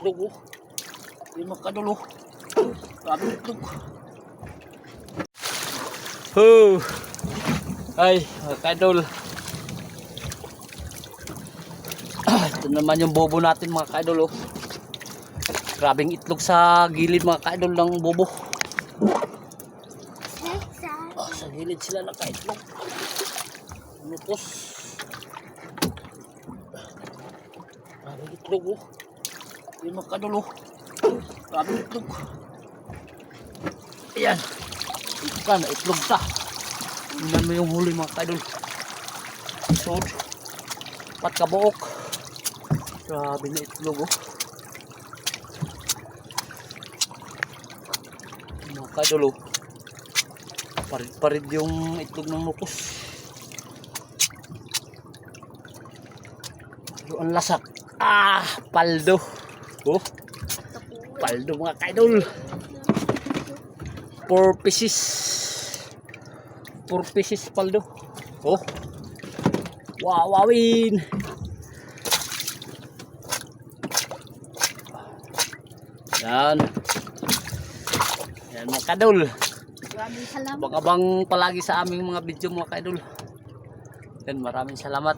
itlog oh. Yung mga kadol oh. Grabe itlog. Ay mga kadol. Ito naman yung bobo natin mga kadol oh. Grabing itlog sa gilid mga kadol ng bobo. Sa gilid sila nakaitlog. Lupos. Grabing itlog oh. Yung mga kadol oh. Grabing itlog. Ayan. Ikan, itlog sa. Tingnan mo yung huli mga kadol. Sod. Patkabuok. Grabe na itlog oh. Mga kadol oh. Parid-parid yung itlog ng lupos. Pero ang lasak. Paldo. Oh. Paldo mga kadol. 4 pieces. 4 pieces paldo. Oh. Wawawin. Yan. Yan mga kadol. Abang-abang palagi sa aming mga video mga kadol. Yan, maraming salamat.